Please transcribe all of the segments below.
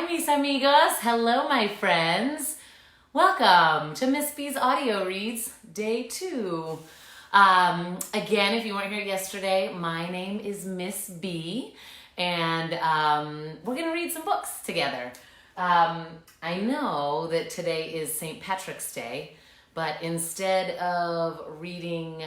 mis amigos. Hello, my friends. Welcome to Miss B's Audio Reads, Day 2. Again, if you weren't here yesterday, my name is Miss B, and we're going to read some books together. I know that today is St. Patrick's Day, but instead of reading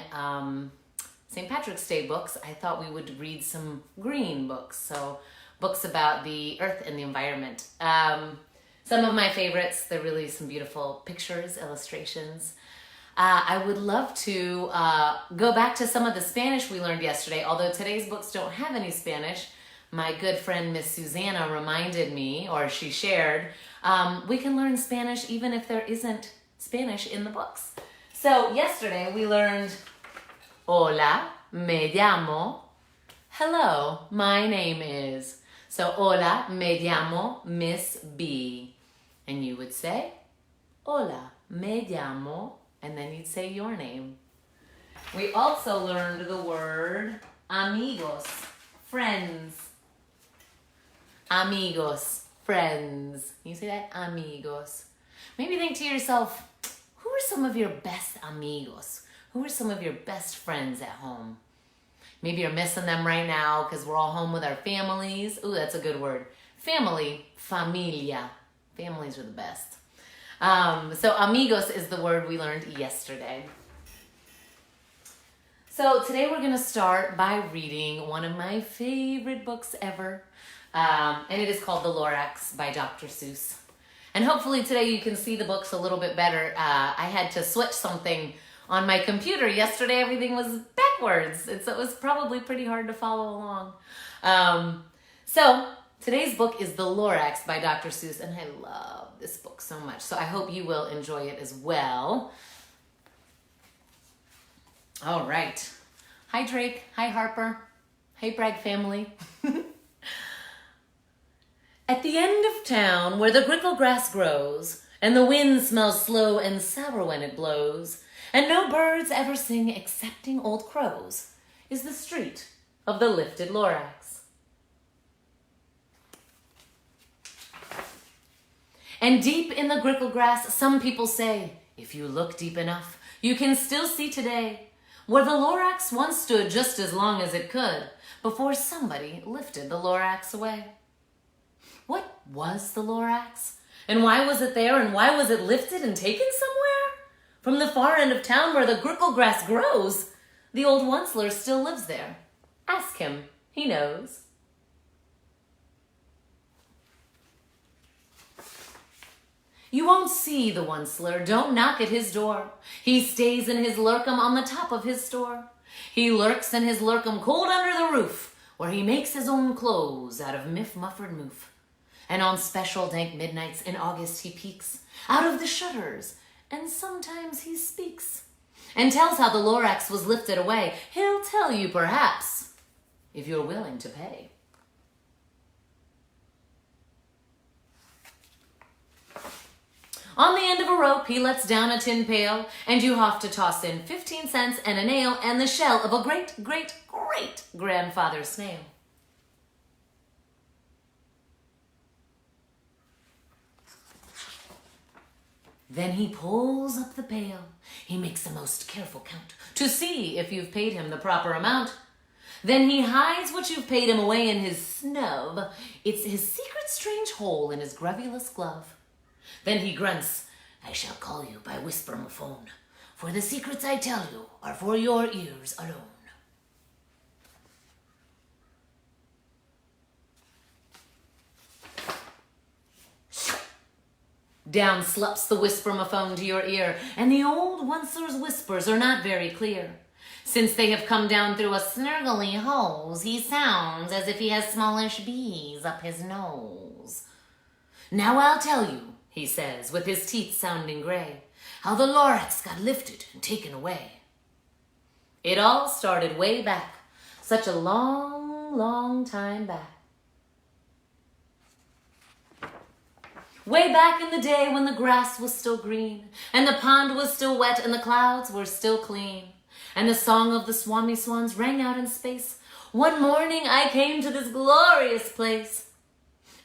St. Patrick's Day books, I thought we would read some green books, so books about the earth and the environment. Some of my favorites, they're really some beautiful pictures, illustrations. I would love to go back to some of the Spanish we learned yesterday, although today's books don't have any Spanish. My good friend Miss Susanna reminded me, or she shared, we can learn Spanish even if there isn't Spanish in the books. So yesterday we learned, hola, me llamo. Hello, my name is. So, hola, me llamo Miss B. And you would say, hola, me llamo, and then you'd say your name. We also learned the word amigos, friends. Amigos, friends. Can you say that? Amigos. Maybe think to yourself, who are some of your best amigos? Who are some of your best friends at home? Maybe you're missing them right now because we're all home with our families. Ooh, that's a good word. Family, familia. Families are the best. So amigos is the word we learned yesterday. So today we're going to start by reading one of my favorite books ever. And it is called The Lorax by Dr. Seuss. And hopefully today you can see the books a little bit better. I had to switch something on my computer. Yesterday everything was backwards, and so it was probably pretty hard to follow along. So today's book is The Lorax by Dr. Seuss, and I love this book so much, so I hope you will enjoy it as well. All right. Hi Drake, hi Harper, hey Bragg family. At the end of town where the grickle grass grows, and the wind smells slow and sour when it blows, and no birds ever sing excepting old crows, is the street of the lifted Lorax. And deep in the grickle grass, some people say, if you look deep enough, you can still see today where the Lorax once stood just as long as it could before somebody lifted the Lorax away. What was the Lorax? And why was it there? And why was it lifted and taken somewhere? From the far end of town where the grickle grass grows, the old Onceler still lives there. Ask him, he knows. You won't see the Onceler, don't knock at his door. He stays in his lurkum on the top of his store. He lurks in his lurkum cold under the roof, where he makes his own clothes out of Mufford Moof. And on special dank midnights in August he peeks out of the shutters, and sometimes he speaks and tells how the Lorax was lifted away. He'll tell you perhaps, if you're willing to pay. On the end of a rope he lets down a tin pail, and you have to toss in 15 cents and a nail and the shell of a great-great-great-grandfather snail. Then he pulls up the pail. He makes a most careful count to see if you've paid him the proper amount. Then he hides what you've paid him away in his snub. It's his secret strange hole in his gruvulous glove. Then he grunts, I shall call you by whisper-mophone, for the secrets I tell you are for your ears alone. Down slups the whisper-mophone to your ear, and the old Onceler's whispers are not very clear. Since they have come down through a snurgly hose, he sounds as if he has smallish bees up his nose. Now I'll tell you, he says, with his teeth sounding gray, how the Lorax got lifted and taken away. It all started way back, such a long, long time back. Way back in the day when the grass was still green, and the pond was still wet, and the clouds were still clean, and the song of the Swami Swans rang out in space. One morning I came to this glorious place,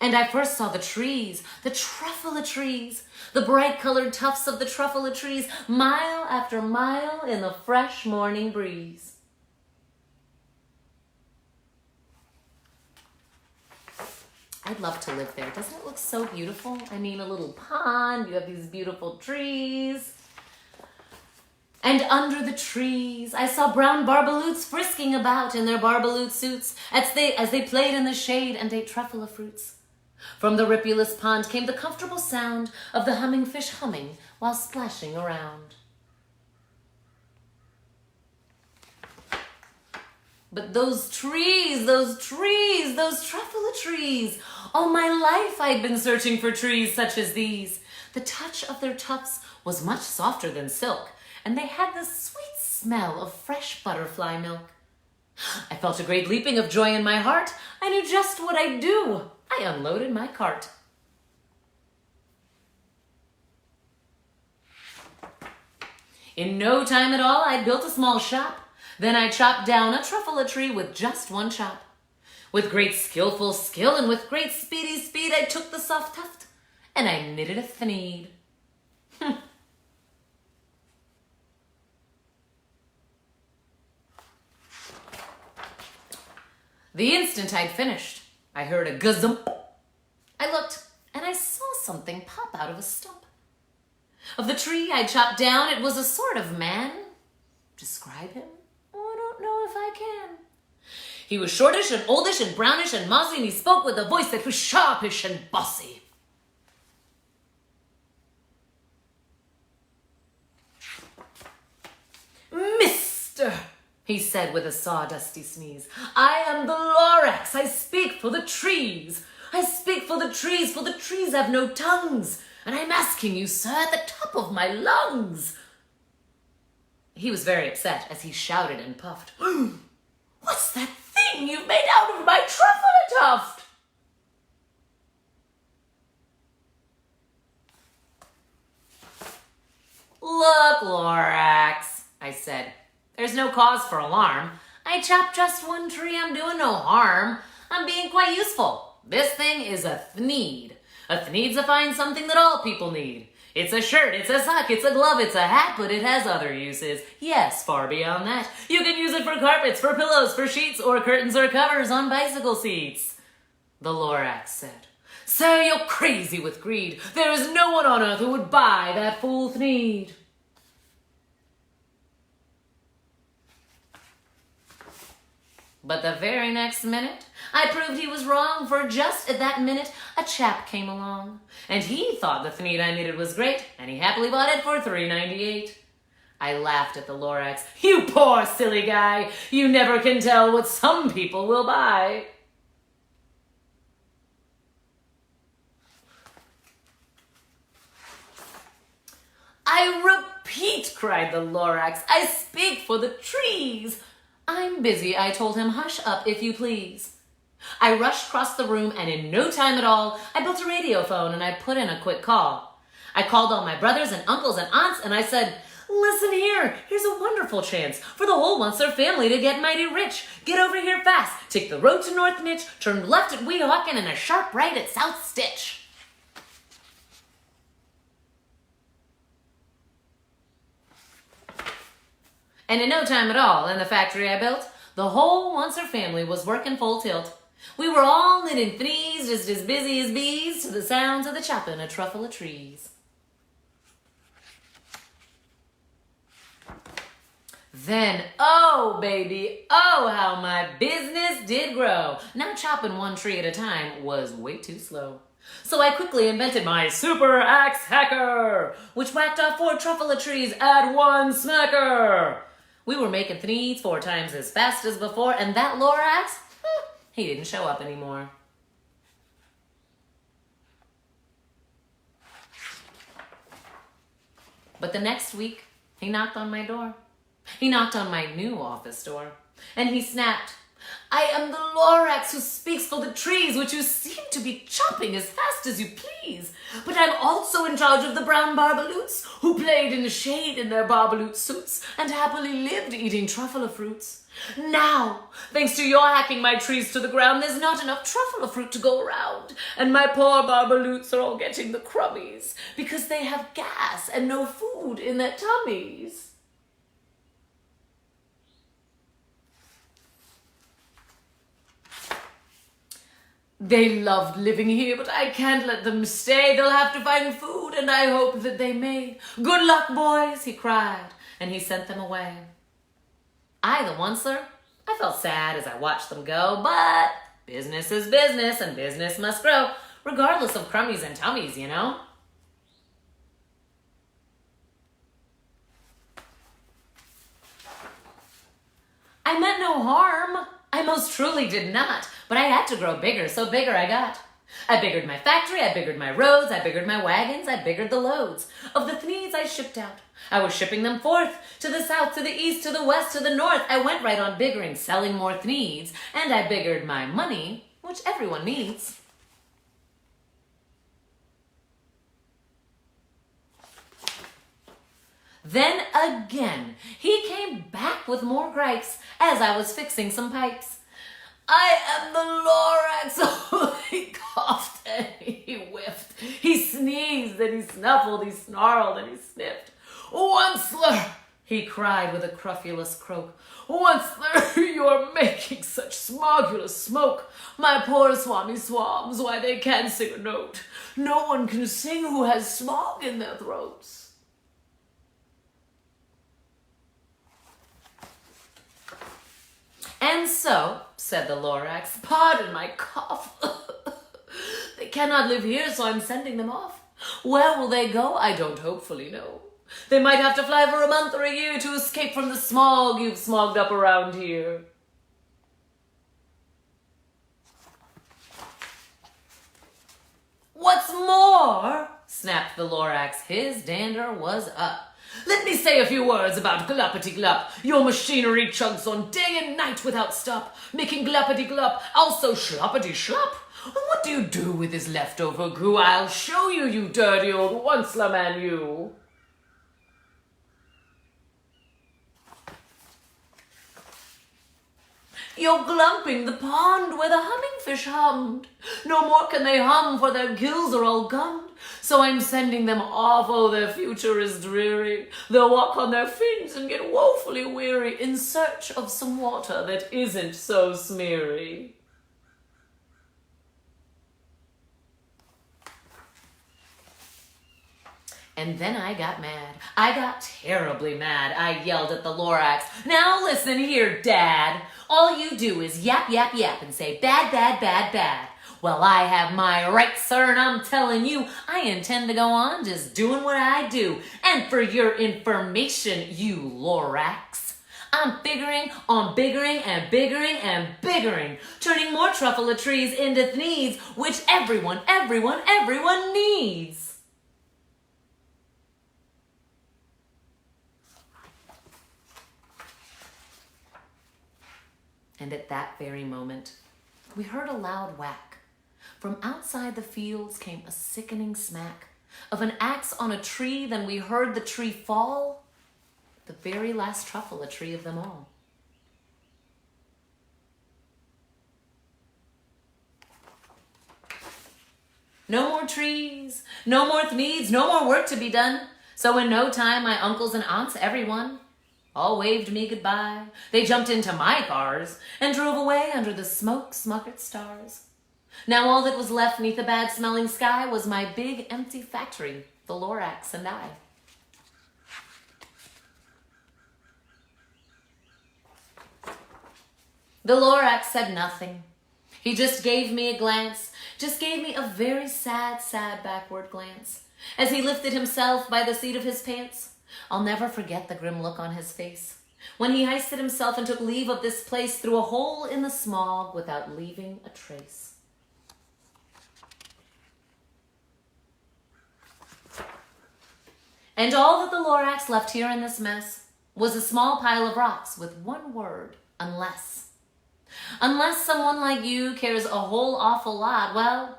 And I first saw the trees, the truffula trees, the bright-colored tufts of the truffula trees, mile after mile in the fresh morning breeze. I'd love to live there. Doesn't it look so beautiful? I mean, a little pond, you have these beautiful trees. And under the trees, I saw brown barbaloots frisking about in their barbaloot suits as they played in the shade and ate truffula fruits. From the ripulous pond came the comfortable sound of the humming fish humming while splashing around. But those trees, those truffula trees. All my life I'd been searching for trees such as these. The touch of their tufts was much softer than silk, and they had the sweet smell of fresh butterfly milk. I felt a great leaping of joy in my heart. I knew just what I'd do. I unloaded my cart. In no time at all, I'd built a small shop. Then I chopped down a truffula tree with just one chop. With great skillful skill and with great speedy speed, I took the soft tuft and I knitted a thneed. The instant I'd finished, I heard a gazump. I looked and I saw something pop out of a stump. Of the tree I chopped down, it was a sort of man. Describe him? Oh, I don't know if I can. He was shortish and oldish and brownish and mossy, and he spoke with a voice that was sharpish and bossy. Mister, he said with a sawdusty sneeze, I am the Lorax. I speak for the trees. I speak for the trees have no tongues. And I'm asking you, sir, at the top of my lungs. He was very upset as he shouted and puffed. What's that thing you've made out of my truffula tuft? Look, Lorax, I said. There's no cause for alarm. I chopped just one tree. I'm doing no harm. I'm being quite useful. This thing is a thneed. A thneed's a fine something that all people need. It's a shirt, it's a sock, it's a glove, it's a hat, but it has other uses. Yes, far beyond that. You can use it for carpets, for pillows, for sheets, or curtains or covers on bicycle seats. The Lorax said, Sir, you're crazy with greed. There is no one on earth who would buy that fool thneed. But the very next minute, I proved he was wrong, for just at that minute, a chap came along. And he thought the thneed I knitted was great, and he happily bought it for $3.98. I laughed at the Lorax. You poor silly guy! You never can tell what some people will buy. I repeat, cried the Lorax, I speak for the trees. I'm busy, I told him. Hush up, if you please. I rushed across the room, and in no time at all, I built a radio phone and I put in a quick call. I called all my brothers and uncles and aunts, and I said, Listen here, here's a wonderful chance for the whole Once family to get mighty rich. Get over here fast. Take the road to North Nitch, turn left at Weehawken, and a sharp right at South Stitch. And in no time at all, in the factory I built, the whole Once family was working full tilt. We were all knitting thneeds, just as busy as bees, to the sounds of the chopping of truffula trees. Then, oh baby, oh how my business did grow. Now chopping one tree at a time was way too slow. So I quickly invented my super axe hacker, which whacked off 4 truffula trees at one smacker. We were making thneeds 4 times as fast as before, and that Lorax, he didn't show up anymore. But the next week, he knocked on my door. He knocked on my new office door, and he snapped, I am the Lorax who speaks for the trees, which you seem to be chopping as fast as you please. But I'm also in charge of the brown barbaloots, who played in the shade in their barbaloot suits and happily lived eating truffle fruits. Now, thanks to your hacking my trees to the ground, there's not enough truffle fruit to go around, and my poor barbaloots are all getting the crummies because they have gas and no food in their tummies. They loved living here, but I can't let them stay. They'll have to find food, and I hope that they may. Good luck, boys, he cried, and he sent them away. I, the onceler, I felt sad as I watched them go, but business is business, and business must grow, regardless of crummies and tummies, you know? I meant no harm. I most truly did not, but I had to grow bigger, so bigger I got. I biggered my factory, I biggered my roads, I biggered my wagons, I biggered the loads of the thneeds I shipped out. I was shipping them forth, to the south, to the east, to the west, to the north. I went right on biggering, selling more thneeds, and I biggered my money, which everyone needs. Then again, he came back with more gripes as I was fixing some pipes. I am the Lorax. He coughed and he whiffed. He sneezed and he snuffled, he snarled and he sniffed. Onceler, he cried with a crufulous croak. Onceler, you're making such smogulous smoke. My poor swami swabs, why they can't sing a note. No one can sing who has smog in their throats. And so, said the Lorax, pardon my cough. They cannot live here, so I'm sending them off. Where will they go? I don't hopefully know. They might have to fly for a month or a year to escape from the smog you've smogged up around here. What's more, snapped the Lorax, his dander was up. Let me say a few words about Gluppity-Glup. Your machinery chugs on day and night without stop, making Gluppity-Glup, also Schloppity-Schlup. What do you do with this leftover goo? I'll show you, you dirty old onceler man, you. You're glumping the pond where the hummingfish hummed. No more can they hum, for their gills are all gummed. So I'm sending them off, oh, their future is dreary. They'll walk on their fins and get woefully weary in search of some water that isn't so smeary. And then I got mad. I got terribly mad. I yelled at the Lorax, now listen here, Dad. All you do is yap, yap, yap and say bad, bad, bad, bad. Well, I have my rights, sir, and I'm telling you, I intend to go on just doing what I do. And for your information, you Lorax, I'm figuring on biggering and biggering and biggering, turning more truffle trees into thneeds, which everyone needs. And at that very moment, we heard a loud whack. From outside the fields came a sickening smack of an axe on a tree. Then we heard the tree fall, the very last truffle tree of them all. No more trees, no more thneeds, no more work to be done. So in no time, my uncles and aunts, everyone, all waved me goodbye. They jumped into my cars and drove away under the smoke-smuckered stars. Now all that was left neath the bad-smelling sky was my big empty factory, the Lorax and I. The Lorax said nothing. He just gave me a glance, just gave me a very sad, sad backward glance, as he lifted himself by the seat of his pants. I'll never forget the grim look on his face when he hoisted himself and took leave of this place through a hole in the smog without leaving a trace. And all that the Lorax left here in this mess was a small pile of rocks with one word, unless. Unless someone like you cares a whole awful lot, well,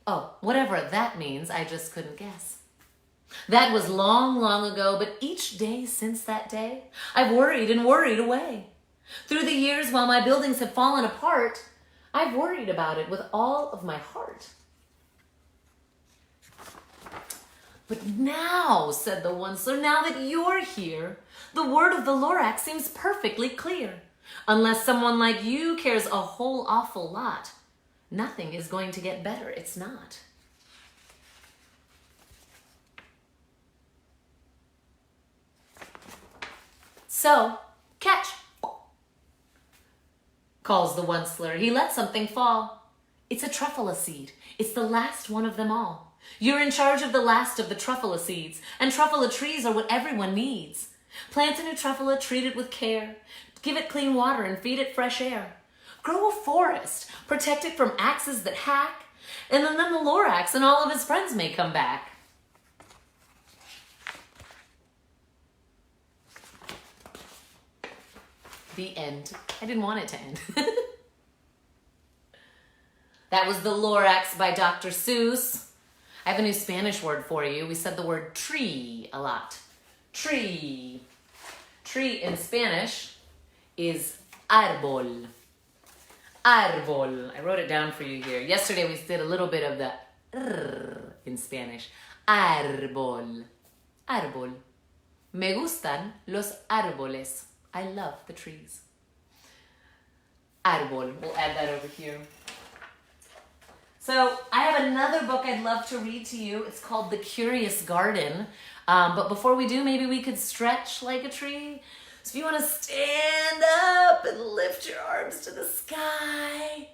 oh, whatever that means, I just couldn't guess. That was long, long ago, but each day since that day, I've worried and worried away. Through the years, while my buildings have fallen apart, I've worried about it with all of my heart. But now, said the Onceler, now that you're here, the word of the Lorax seems perfectly clear. Unless someone like you cares a whole awful lot, nothing is going to get better. It's not. So, catch, calls the Onceler. He let something fall. It's a truffula seed. It's the last one of them all. You're in charge of the last of the truffula seeds, and truffula trees are what everyone needs. Plant a new truffula, treat it with care. Give it clean water and feed it fresh air. Grow a forest, protect it from axes that hack, and then the Lorax and all of his friends may come back. The end. I didn't want it to end. That was The Lorax by Dr. Seuss. I have a new Spanish word for you. We said the word tree a lot. Tree. Tree in Spanish is árbol. Árbol. I wrote it down for you here. Yesterday we did a little bit of the in Spanish. Árbol. Árbol. Me gustan los árboles. I love the trees. Árbol. We'll add that over here. So I have another book I'd love to read to you. It's called The Curious Garden. But before we do, maybe we could stretch like a tree. So if you want to stand up and lift your arms to the sky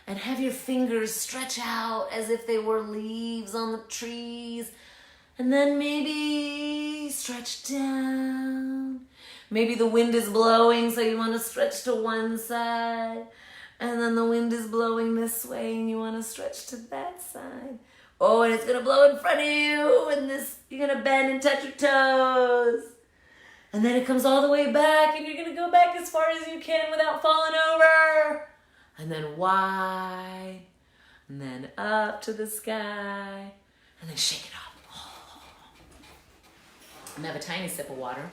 and have your fingers stretch out as if they were leaves on the trees, and then maybe stretch down. Maybe the wind is blowing, so you want to stretch to one side, and then the wind is blowing this way and you want to stretch to that side. Oh, and it's going to blow in front of you, and you're going to bend and touch your toes. And then it comes all the way back, and you're going to go back as far as you can without falling over. And then wide, and then up to the sky, and then shake it up. And have a tiny sip of water.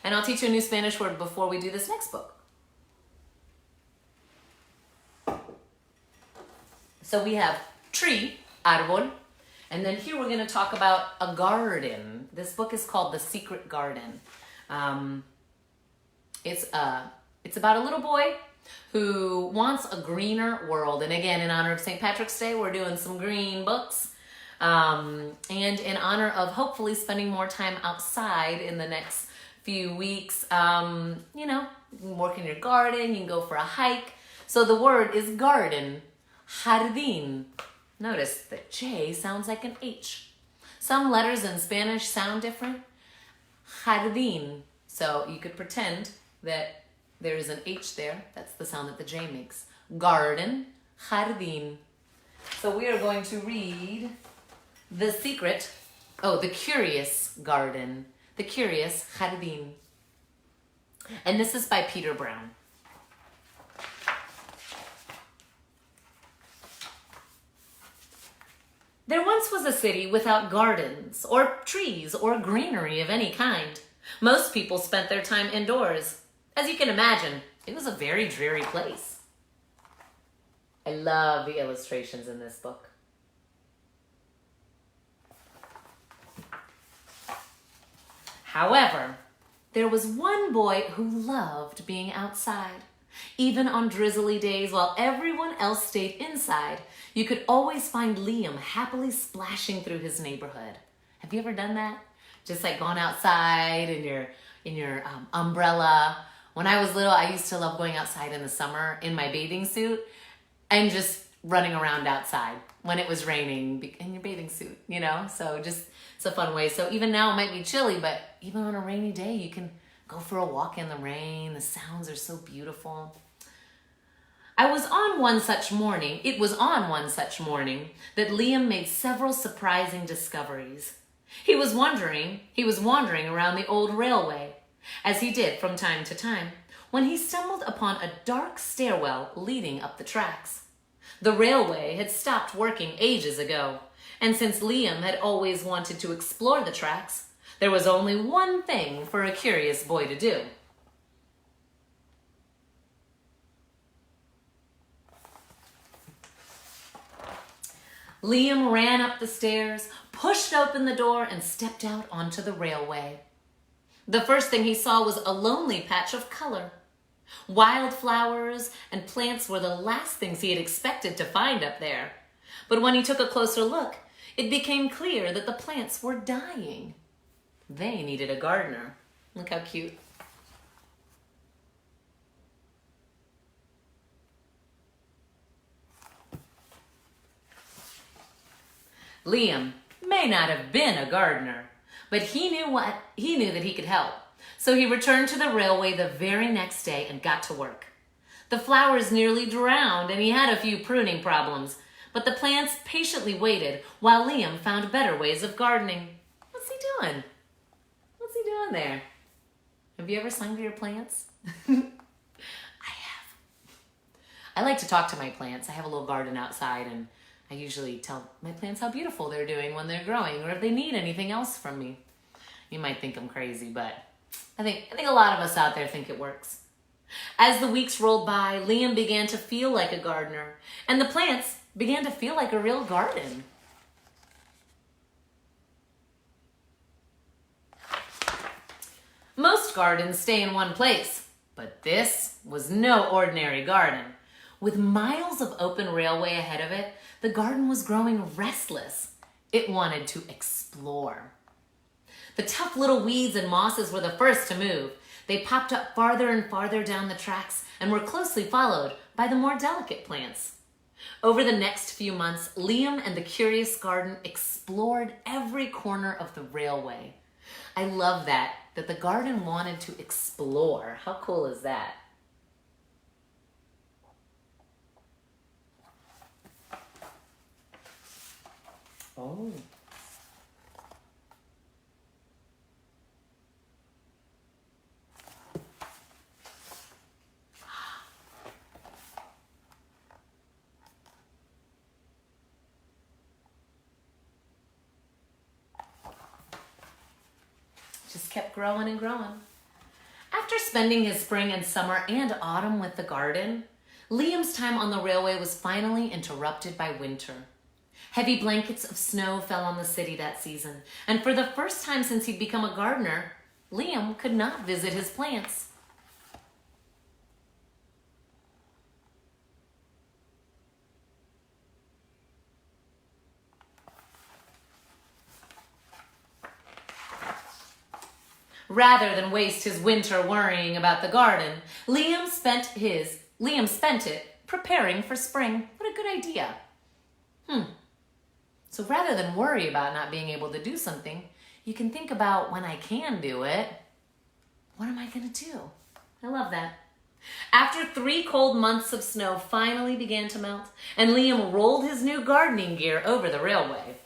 And I'll teach you a new Spanish word before we do this next book. So we have tree, árbol, and then here we're going to talk about a garden. This book is called The Secret Garden. It's about a little boy who wants a greener world. And again, in honor of St. Patrick's Day, we're doing some green books. And in honor of hopefully spending more time outside in the next few weeks, you can work in your garden, you can go for a hike. So the word is garden, jardín. Notice that J sounds like an H. Some letters in Spanish sound different. Jardín. So you could pretend that there is an H there. That's the sound that the J makes. Garden, jardín. So we are going to read The Curious Garden. The Curious Jardín. And this is by Peter Brown. There once was a city without gardens, or trees, or greenery of any kind. Most people spent their time indoors. As you can imagine, it was a very dreary place. I love the illustrations in this book. However, there was one boy who loved being outside. Even on drizzly days while everyone else stayed inside, you could always find Liam happily splashing through his neighborhood. Have you ever done that? Just like gone outside in your umbrella. When I was little, I used to love going outside in the summer in my bathing suit and just running around outside when it was raining in your bathing suit, So just, it's a fun way. So even now it might be chilly, but even on a rainy day, you can go for a walk in the rain. The sounds are so beautiful. It was on one such morning that Liam made several surprising discoveries. He was wandering around the old railway, as he did from time to time, when he stumbled upon a dark stairwell leading up the tracks. The railway had stopped working ages ago, and since Liam had always wanted to explore the tracks, there was only one thing for a curious boy to do. Liam ran up the stairs, pushed open the door, and stepped out onto the railway. The first thing he saw was a lonely patch of color. Wildflowers and plants were the last things he had expected to find up there. But when he took a closer look, it became clear that the plants were dying. They needed a gardener. Look how cute. Liam may not have been a gardener, but he knew that he could help. So he returned to the railway the very next day and got to work. The flowers nearly drowned and he had a few pruning problems, but the plants patiently waited while Liam found better ways of gardening. What's he doing? What's he doing there? Have you ever sung to your plants? I have. I like to talk to my plants. I have a little garden outside and I usually tell my plants how beautiful they're doing when they're growing or if they need anything else from me. You might think I'm crazy, but I think a lot of us out there think it works. As the weeks rolled by, Liam began to feel like a gardener, and the plants began to feel like a real garden. Most gardens stay in one place, but this was no ordinary garden. With miles of open railway ahead of it, the garden was growing restless. It wanted to explore. The tough little weeds and mosses were the first to move. They popped up farther and farther down the tracks and were closely followed by the more delicate plants. Over the next few months, Liam and the curious garden explored every corner of the railway. I love that the garden wanted to explore. How cool is that? Oh. Just kept growing and growing. After spending his spring and summer and autumn with the garden, Liam's time on the railway was finally interrupted by winter. Heavy blankets of snow fell on the city that season, and for the first time since he'd become a gardener, Liam could not visit his plants. Rather than waste his winter worrying about the garden, Liam spent it preparing for spring. What a good idea. So rather than worry about not being able to do something, you can think about when I can do it, what am I going to do? I love that. After 3 cold months of snow finally began to melt, and Liam rolled his new gardening gear over the railway.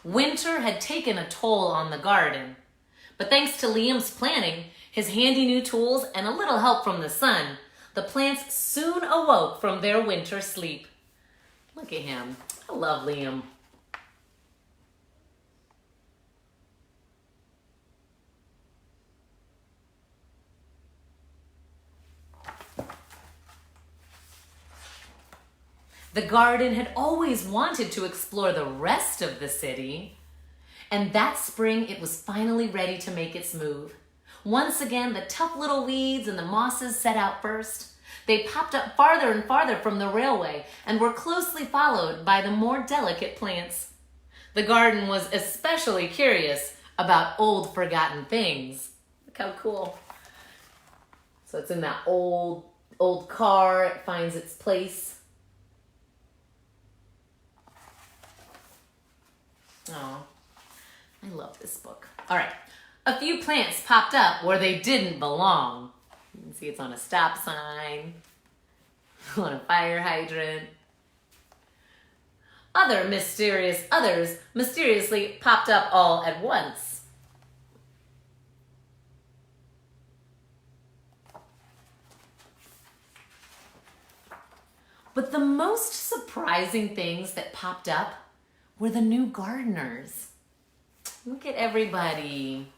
Winter had taken a toll on the garden, but thanks to Liam's planning, his handy new tools, and a little help from the sun, the plants soon awoke from their winter sleep. Look at him. I love Liam. The garden had always wanted to explore the rest of the city, and that spring it was finally ready to make its move. Once again, the tough little weeds and the mosses set out first. They popped up farther and farther from the railway and were closely followed by the more delicate plants. The garden was especially curious about old forgotten things. Look how cool. So it's in that old car. It finds its place. Oh, I love this book. All right, a few plants popped up where they didn't belong. You can see it's on a stop sign, on a fire hydrant. others mysteriously popped up all at once. But the most surprising things that popped up were the new gardeners. Look at everybody.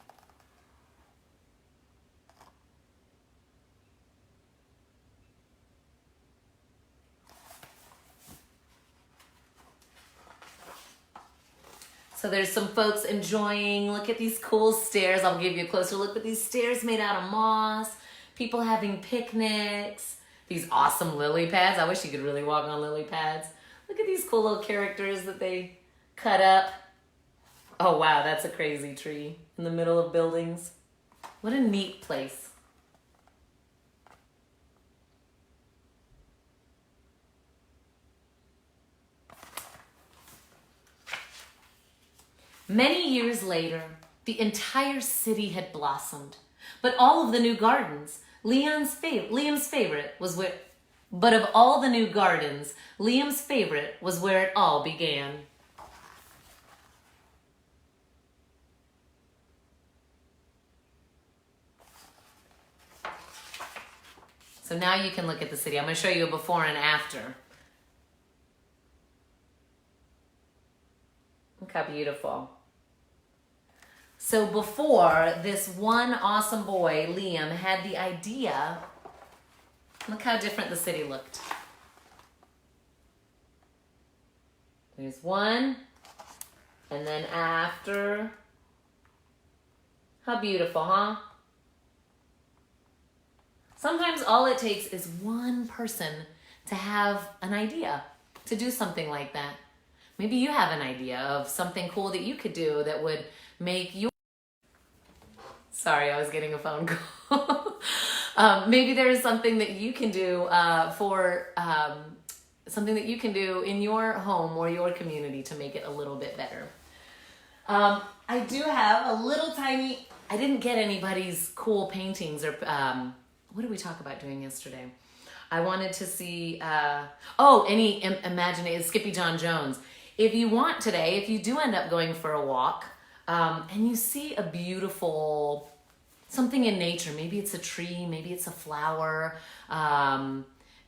So there's some folks enjoying, look at these cool stairs. I'll give you a closer look, but these stairs made out of moss, people having picnics, these awesome lily pads. I wish you could really walk on lily pads. Look at these cool little characters that they cut up. Oh wow, that's a crazy tree in the middle of buildings. What a neat place. Many years later, the entire city had blossomed, but all of the new gardens, Liam's favorite was where, but of all the new gardens, Liam's favorite was where it all began. So now you can look at the city. I'm going to show you a before and after. Look how beautiful. So before, this one awesome boy, Liam, had the idea, look how different the city looked. There's one, and then after. How beautiful, huh? Sometimes all it takes is one person to have an idea to do something like that. Maybe you have an idea of something cool that you could do that would make your... Sorry, I was getting a phone call. Maybe there is something that you can do something that you can do in your home or your community to make it a little bit better. I do have a little tiny... I didn't get anybody's cool paintings or... what did we talk about doing yesterday? I wanted to see... any imagination, Skippy John Jones. If you want today, if you do end up going for a walk, and you see a beautiful, something in nature, maybe it's a tree, maybe it's a flower,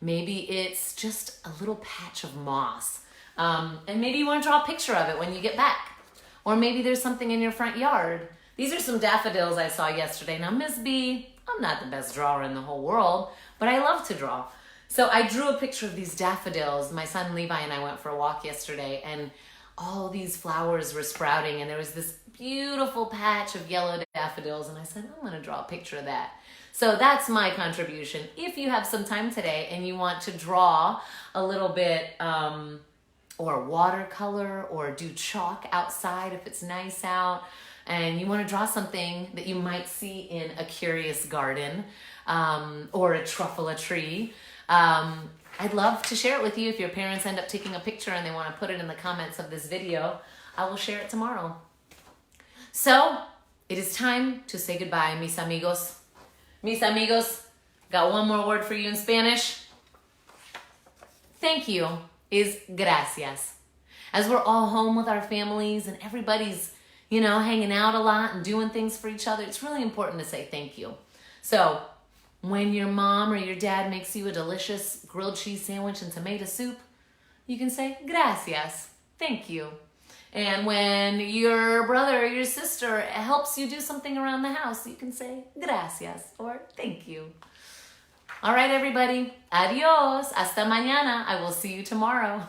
maybe it's just a little patch of moss, and maybe you want to draw a picture of it when you get back, or maybe there's something in your front yard. These are some daffodils I saw yesterday. Now, Miss B, I'm not the best drawer in the whole world, but I love to draw. So I drew a picture of these daffodils. My son Levi and I went for a walk yesterday, and all these flowers were sprouting, and there was this beautiful patch of yellow daffodils, and I said, I'm going to draw a picture of that. So that's my contribution. If you have some time today and you want to draw a little bit, or watercolor, or do chalk outside if it's nice out, and you want to draw something that you might see in a curious garden, or a truffula tree, I'd love to share it with you. If your parents end up taking a picture and they want to put it in the comments of this video, I will share it tomorrow. So, it is time to say goodbye, mis amigos. Mis amigos, got one more word for you in Spanish. Thank you is gracias. As we're all home with our families and everybody's, hanging out a lot and doing things for each other, it's really important to say thank you. So, when your mom or your dad makes you a delicious grilled cheese sandwich and tomato soup, you can say, gracias, thank you. And when your brother or your sister helps you do something around the house, you can say, gracias, or thank you. All right, everybody, adios, hasta mañana. I will see you tomorrow.